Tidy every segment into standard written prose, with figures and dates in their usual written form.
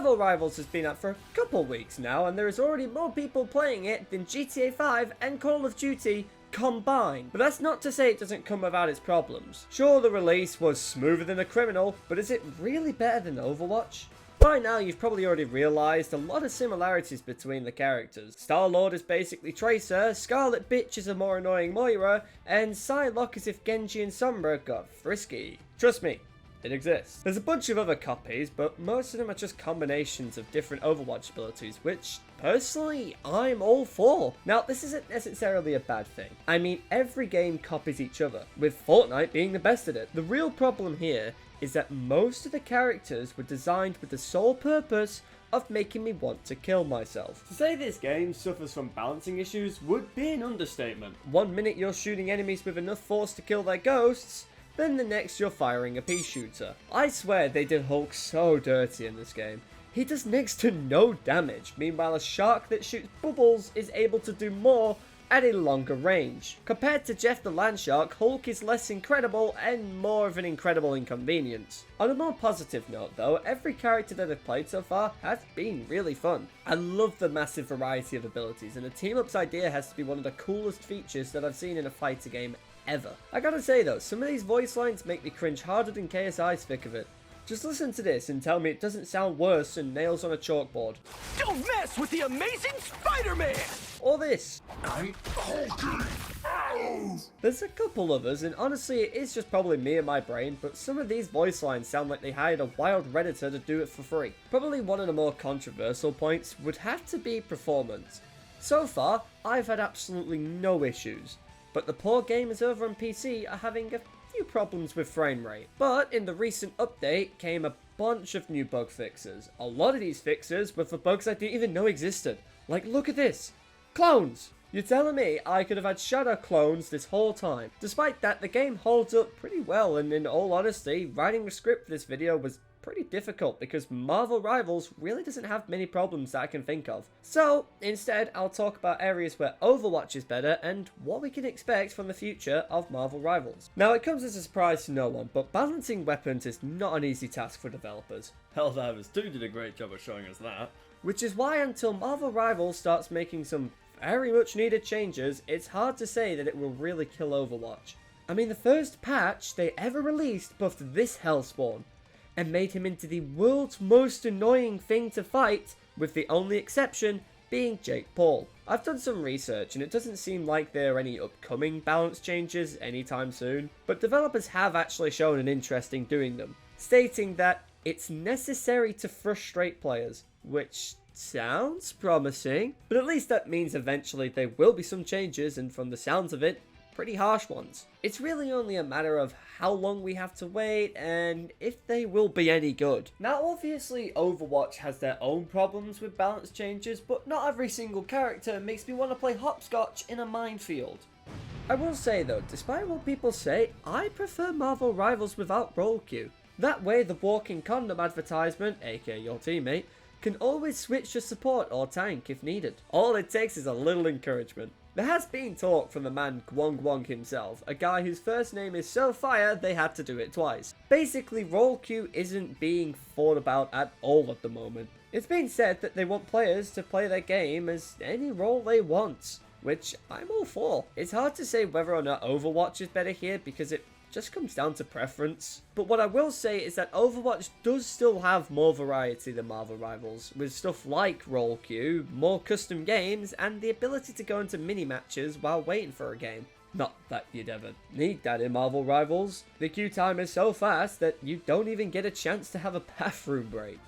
Marvel Rivals has been out for a couple weeks now, and there is already more people playing it than GTA 5 and Call of Duty combined. But that's not to say it doesn't come without its problems. Sure, the release was smoother than a criminal, but is it really better than Overwatch? By now, you've probably already realised a lot of similarities between the characters. Star-Lord is basically Tracer, Scarlet Bitch is a more annoying Moira, and Psylocke is if Genji and Sombra got frisky. Trust me, it exists. There's a bunch of other copies, but most of them are just combinations of different Overwatch abilities, which, personally, I'm all for. Now, this isn't necessarily a bad thing. I mean, every game copies each other, with Fortnite being the best at it. The real problem here is that most of the characters were designed with the sole purpose of making me want to kill myself. To say this game suffers from balancing issues would be an understatement. One minute you're shooting enemies with enough force to kill their ghosts, then the next you're firing a pea shooter. I swear they did Hulk so dirty in this game. He does next to no damage, meanwhile a shark that shoots bubbles is able to do more at a longer range. Compared to Jeff the Land Shark, Hulk is less incredible and more of an incredible inconvenience. On a more positive note though, every character that I've played so far has been really fun. I love the massive variety of abilities, and the team-ups idea has to be one of the coolest features that I've seen in a fighter game ever. I gotta say though, some of these voice lines make me cringe harder than KSI's thick of it. Just listen to this and tell me it doesn't sound worse than nails on a chalkboard. Don't mess with the amazing Spider-Man! Or this. I'm hulking. There's a couple others, and honestly it is just probably me and my brain, but some of these voice lines sound like they hired a wild redditor to do it for free. Probably one of the more controversial points would have to be performance. So far, I've had absolutely no issues, but the poor gamers over on PC are having a few problems with frame rate. But in the recent update came a bunch of new bug fixes. A lot of these fixes were for bugs I didn't even know existed. Like, look at this. Clones! You're telling me I could have had shadow clones this whole time. Despite that, the game holds up pretty well, and in all honesty, writing the script for this video was pretty difficult because Marvel Rivals really doesn't have many problems that I can think of. So instead, I'll talk about areas where Overwatch is better and what we can expect from the future of Marvel Rivals. Now, it comes as a surprise to no one, but balancing weapons is not an easy task for developers. Helldivers 2 did a great job of showing us that. Which is why until Marvel Rivals starts making some very much needed changes, it's hard to say that it will really kill Overwatch. I mean, the first patch they ever released buffed this Hellspawn and made him into the world's most annoying thing to fight, with the only exception being Jake Paul. I've done some research and it doesn't seem like there are any upcoming balance changes anytime soon, but developers have actually shown an interest in doing them, stating that it's necessary to frustrate players, which sounds promising, but at least that means eventually there will be some changes, and from the sounds of it, pretty harsh ones. It's really only a matter of how long we have to wait and if they will be any good. Now obviously Overwatch has their own problems with balance changes, but not every single character makes me want to play hopscotch in a minefield. I will say though, despite what people say, I prefer Marvel Rivals without role queue. That way the walking condom advertisement, aka your teammate, can always switch to support or tank if needed. All it takes is a little encouragement. There has been talk from the man Gwong Gwong himself, a guy whose first name is so fire they had to do it twice. Basically, role queue isn't being thought about at all at the moment. It's been said that they want players to play their game as any role they want, which I'm all for. It's hard to say whether or not Overwatch is better here because it just comes down to preference. But what I will say is that Overwatch does still have more variety than Marvel Rivals, with stuff like role queue, more custom games, and the ability to go into mini matches while waiting for a game. Not that you'd ever need that in Marvel Rivals. The queue time is so fast that you don't even get a chance to have a bathroom break.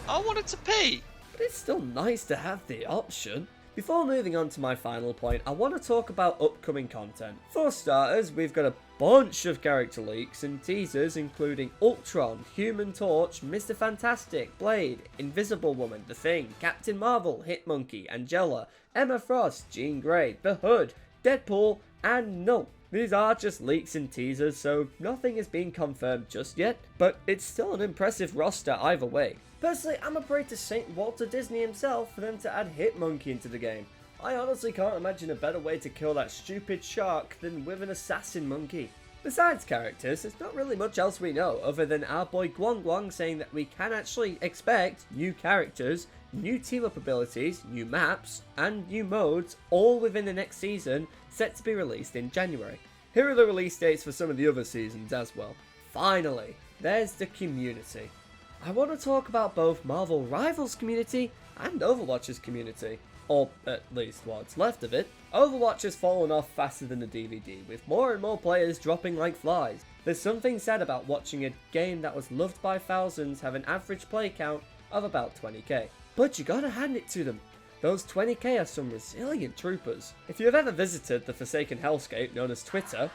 I wanted to pee! But it's still nice to have the option. Before moving on to my final point, I want to talk about upcoming content. For starters, we've got a bunch of character leaks and teasers including Ultron, Human Torch, Mr. Fantastic, Blade, Invisible Woman, The Thing, Captain Marvel, Hitmonkey, Angela, Emma Frost, Jean Grey, The Hood, Deadpool, and Null. These are just leaks and teasers, so nothing is being confirmed just yet, but it's still an impressive roster either way. Personally, I'm afraid to St. Walter Disney himself for them to add Hitmonkey into the game. I honestly can't imagine a better way to kill that stupid shark than with an assassin monkey. Besides characters, there's not really much else we know other than our boy Guang Guang saying that we can actually expect new characters, new team-up abilities, new maps, and new modes all within the next season, set to be released in January. Here are the release dates for some of the other seasons as well. Finally, there's the community. I want to talk about both Marvel Rivals community and Overwatch's community. Or at least what's left of it. Overwatch has fallen off faster than the DVD, with more and more players dropping like flies. There's something sad about watching a game that was loved by thousands have an average play count of about 20k. But you gotta hand it to them. Those 20k are some resilient troopers. If you've ever visited the Forsaken Hellscape known as Twitter,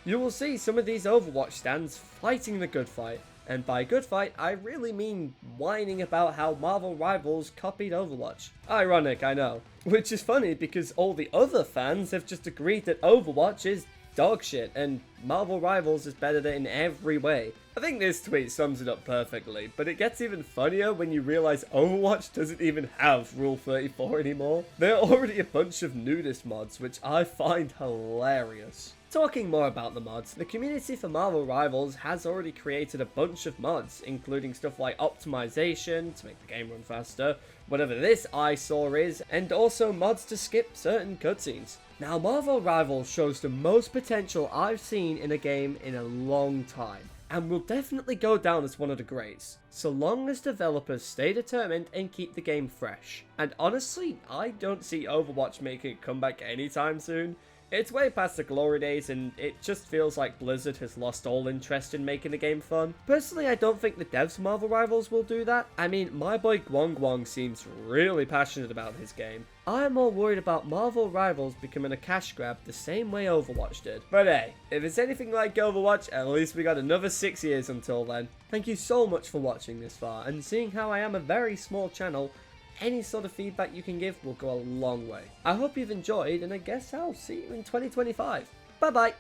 you will see some of these Overwatch stands fighting the good fight. And by good fight, I really mean whining about how Marvel Rivals copied Overwatch. Ironic, I know. Which is funny because all the other fans have just agreed that Overwatch is dog shit and Marvel Rivals is better in every way. I think this tweet sums it up perfectly, but it gets even funnier when you realize Overwatch doesn't even have Rule 34 anymore. There are already a bunch of nudist mods, which I find hilarious. Talking more about the mods, the community for Marvel Rivals has already created a bunch of mods, including stuff like optimization to make the game run faster, whatever this eyesore is, and also mods to skip certain cutscenes. Now, Marvel Rivals shows the most potential I've seen in a game in a long time, and will definitely go down as one of the greats, so long as developers stay determined and keep the game fresh. And honestly, I don't see Overwatch making a comeback anytime soon. It's way past the glory days and it just feels like Blizzard has lost all interest in making the game fun. Personally, I don't think the devs of Marvel Rivals will do that. I mean, my boy Guang Guang seems really passionate about his game. I'm more worried about Marvel Rivals becoming a cash grab the same way Overwatch did. But hey, if it's anything like Overwatch, at least we got another 6 years until then. Thank you so much for watching this far, and seeing how I am a very small channel, any sort of feedback you can give will go a long way. I hope you've enjoyed, and I guess I'll see you in 2025. Bye bye!